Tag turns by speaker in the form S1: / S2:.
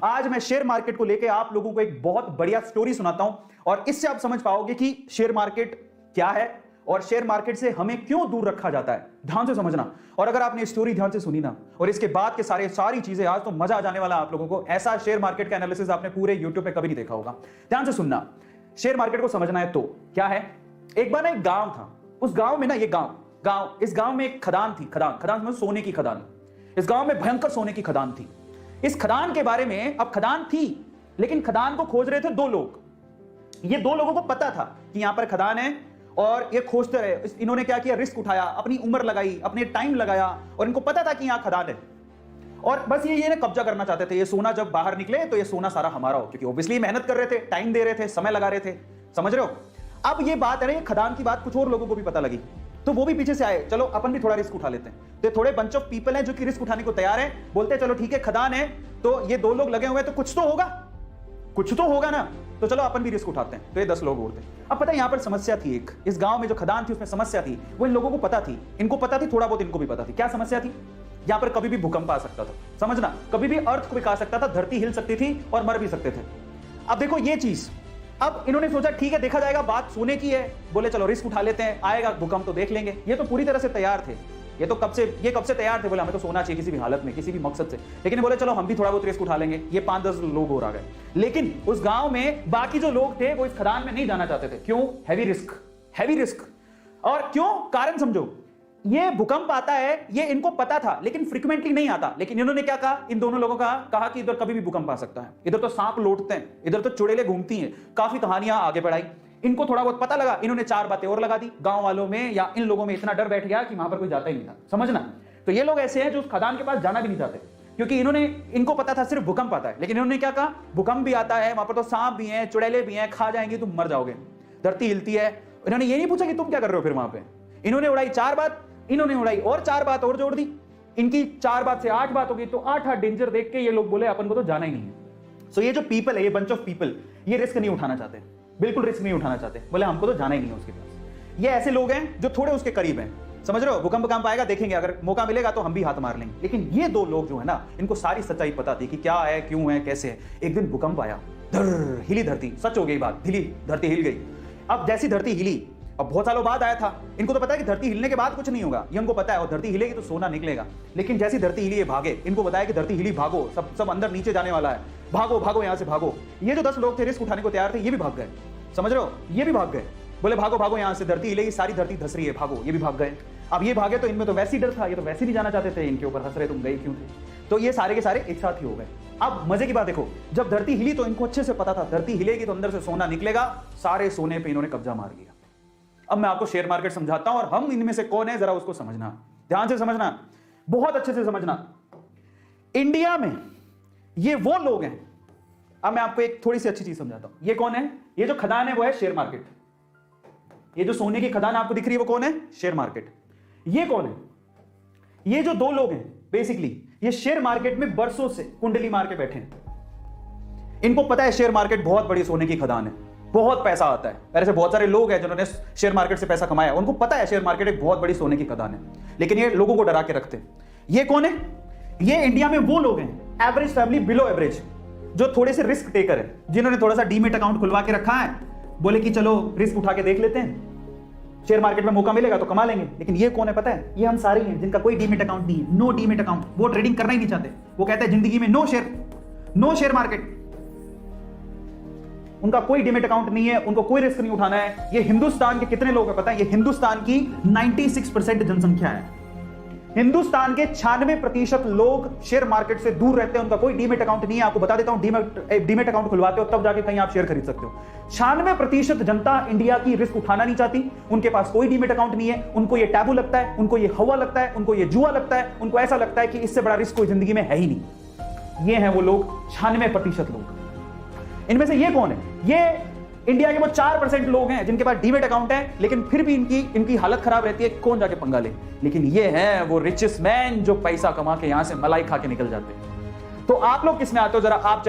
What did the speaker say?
S1: आज मैं share market को लेकर आप लोगों को एक बहुत बढ़िया स्टोरी सुनाता हूं और इससे आप समझ पाओगे कि शेयर मार्केट क्या है और शेयर मार्केट से हमें क्यों दूर रखा जाता है। ध्यान से समझना। और अगर आपने स्टोरी ध्यान से सुनी ना और इसके बाद के सारी चीजें, आज तो मजा आ जाने वाला आप लोगों को। ऐसा शेयर मार्केट का एनालिसिस आपने पूरे यूट्यूब पे कभी नहीं देखा होगा। ध्यान से सुनना। शेयर मार्केट को समझना है तो क्या है। एक बार ना एक गांव था। उस गांव में ना इस गांव में एक खदान थी। खदान मतलब सोने की खदान। इस गांव में भयंकर सोने की खदान थी। इस खदान के बारे में, अब खदान थी लेकिन खदान को खोज रहे थे दो लोग। ये दो लोगों को पता था कि यहां पर खदान है और ये खोजते रहे। इन्होंने क्या किया, रिस्क उठाया, अपनी उम्र लगाई, अपने टाइम लगाया और इनको पता था कि यहां खदान है और बस ये कब्जा करना चाहते थे। ये सोना जब बाहर निकले तो ये सोना सारा हमारा हो, क्योंकि ऑब्वियसली मेहनत कर रहे थे, टाइम दे रहे थे, समय लगा रहे थे। समझ रहे हो। अब ये बात है ना, ये खदान की बात कुछ और लोगों को भी पता लगी तो वो भी पीछे से आए, चलो अपन भी थोड़ा रिस्क उठा लेते हैं। तो थोड़े बंच ऑफ पीपल हैं जो कि रिस्क उठाने को तैयार हैं। बोलते हैं चलो ठीक है, खदान है तो ये दो लोग लगे हुए हैं तो कुछ तो होगा ना, तो चलो अपन भी रिस्क उठाते हैं। तो ये 10 लोग उठते। अब पता है यहां पर समस्या थी एक। इस गांव में जो खदान थी उसमें समस्या थी। वो इन लोगों को पता थी, इनको पता थी, थोड़ा बहुत इनको भी पता थी। क्या समस्या थी। यहां पर कभी भी भूकंप आ सकता था। समझना, कभी भी अर्थ को आ सकता था, धरती हिल सकती थी और मर भी सकते थे। अब देखो ये चीज, अब इन्होंने सोचा ठीक है देखा जाएगा, बात सोने की है, बोले चलो रिस्क उठा लेते हैं, आएगा भूकंप तो देख लेंगे। ये तो पूरी तरह से तैयार थे। ये कब से तैयार थे, बोले हमें तो सोना चाहिए किसी भी हालत में, किसी भी मकसद से। लेकिन बोले चलो हम भी थोड़ा बहुत रिस्क उठा लेंगे। ये 5-10 लोग और आ गए। लेकिन उस गांव में बाकी जो लोग थे वो इस खदान में नहीं जाना चाहते थे। क्यों। Heavy risk. और क्यों, कारण समझो। ये भूकंप आता है ये इनको पता था लेकिन फ्रीक्वेंटली नहीं आता। लेकिन इन्होंने क्या कहा, इन दोनों लोगों का कहा कि इधर कभी भी भूकंप आ सकता है, इधर तो सांप लौटते हैं, इधर तो चुड़ैलें घूमती हैं। काफी कहानियां आगे बढ़ाई। इनको थोड़ा बहुत पता लगा, इन्होंने 4 बातें और लगा दी। गांव वालों में या इन लोगों में इतना डर बैठ गया कि वहां पर कोई जाता ही नहीं था। समझना। तो ये लोग ऐसे हैं जो उस खदान के पास जाना भी नहीं चाहते, क्योंकि इनको पता था सिर्फ भूकंप आता है। लेकिन इन्होंने क्या कहा, भूकंप भी आता है, वहां पर तो सांप भी हैं, चुड़ैलें भी हैं, खा जाएंगी, तुम मर जाओगे, धरती हिलती है। इन्होंने ये नहीं पूछा कि तुम क्या कर रहे हो फिर वहां पे। इन्होंने उड़ाई 4 बात, इन्होंने उड़ाई और 4 बात और जोड़ दी। इनकी 4 बात से 8 बात हो गई। तो 8 डेंजर देख के ये लोग बोले अपन को तो जाना ही नहीं है। सो ये जो पीपल है, ये बंच ऑफ पीपल, ये रिस्क नहीं उठाना चाहते, बिल्कुल रिस्क नहीं उठाना चाहते। बोले हमको तो जाना ही नहीं है उसके पास। ये ऐसे लोग हैं जो थोड़े उसके करीब हैं। समझ रहे हो। भूकंप आएगा देखेंगे, अगर मौका मिलेगा तो हम भी हाथ मार लेंगे। लेकिन ये 2 लोग जो है ना, इनको सारी सच्चाई पता थी कि क्या है, क्यों है, कैसे है। एक दिन भूकंप आया, हिली धरती। सच हो गई बात, धरती हिल गई। अब जैसी धरती हिली, अब बहुत सालों बाद आया था, इनको तो पता है कि धरती हिलने के बाद कुछ नहीं होगा, ये उनको पता है। और धरती हिलेगी तो सोना निकलेगा। लेकिन जैसी धरती हिली ये भागे। इनको बताया कि धरती हिली, भागो, सब अंदर नीचे जाने वाला है, भागो यहां से भागो। ये जो 10 लोग थे रिस्क उठाने को तैयार थे, ये भी भाग गए। समझ रहे हो। ये भी भाग गए, बोले भागो यहां से, धरती हिलेगी, सारी धरती धस रही है, भागो। ये भी भाग गए। अब ये भागे तो इनमें तो वैसे ही डर था, ये तो वैसे नहीं जाना चाहते थे। इनके ऊपर हंस रहे, तुम गए क्यों थे। तो ये सारे के सारे एक साथ ही हो गए। अब मजे की बात देखो, जब धरती हिली तो इनको अच्छे से पता था धरती हिलेगी तो अंदर से सोना निकलेगा। सारे सोने पे इन्होंने कब्जा मार लिया। अब मैं आपको शेयर मार्केट समझाता हूं और हम इनमें से कौन है जरा उसको समझना, ध्यान से समझना, बहुत अच्छे से समझना। इंडिया में ये वो लोग हैं। अब मैं आपको एक थोड़ी सी अच्छी चीज समझाता हूं। ये कौन है, ये जो खदान है वो है शेयर मार्केट। ये जो सोने की खदान आपको दिख रही है वो कौन है, शेयर मार्केट। ये कौन है, ये जो 2 लोग हैं बेसिकली, ये शेयर मार्केट में बरसों से कुंडली मार के बैठे हैं। इनको पता है शेयर मार्केट बहुत बड़ी सोने की खदान है, बहुत पैसा आता है। ऐसे बहुत सारे लोग हैं जिन्होंने शेयर मार्केट से पैसा कमाया, उनको पता है शेयर मार्केट एक बहुत बड़ी सोने की खदान है। लेकिन ये लोगों को डरा के रखते हैं। ये कौन है, ये इंडिया में वो लोग हैं, एवरेज फैमिली, बिलो एवरेज, जो थोड़े से रिस्क टेकर है, जिन्होंने थोड़ा सा डीमेट अकाउंट खुलवा के रखा है। बोले कि चलो रिस्क उठा के देख लेते हैं, शेयर मार्केट में मौका मिलेगा तो कमा लेंगे। लेकिन ये कौन है पता है, ये हम सारे हैं जिनका कोई डीमेट अकाउंट नहीं है, नो डीमेट अकाउंट। वो ट्रेडिंग करना ही नहीं चाहते। वो कहते हैं जिंदगी में नो शेयर मार्केट। उनका कोई डीमेट अकाउंट नहीं है, उनको कोई रिस्क नहीं उठाना है। ये हिंदुस्तान के कितने लोग हैं पता है, ये हिंदुस्तान की 96% जनसंख्या है। हिंदुस्तान के 96% लोग शेयर मार्केट से दूर रहते हैं, उनका कोई डीमेट अकाउंट नहीं है। आपको बता देता हूं, डीमेट अकाउंट खुलवाते हो तब जाके कहीं आप शेयर खरीद सकते हो। 96% जनता इंडिया की रिस्क उठाना नहीं चाहती, उनके पास कोई डीमेट अकाउंट नहीं है। उनको ये टैबू लगता है, उनको ये हवा लगता है, उनको ये जुआ लगता है, उनको ऐसा लगता है कि इससे बड़ा रिस्क कोई जिंदगी में है ही नहीं। ये हैं वो लोग, 96% लोग। इनमें से ये कौन है, ये इंडिया के वो 4% लोग हैं जिनके पास डीमेट अकाउंट है, लेकिन फिर भी इनकी हालत खराब रहती है, कौन जाके पंगा ले। लेकिन ये हैं वो रिचेस्ट मैन जो पैसा कमा के यहां से मलाई खा के निकल जाते हैं। तो आप लोग किसमें आते हो, जरा आप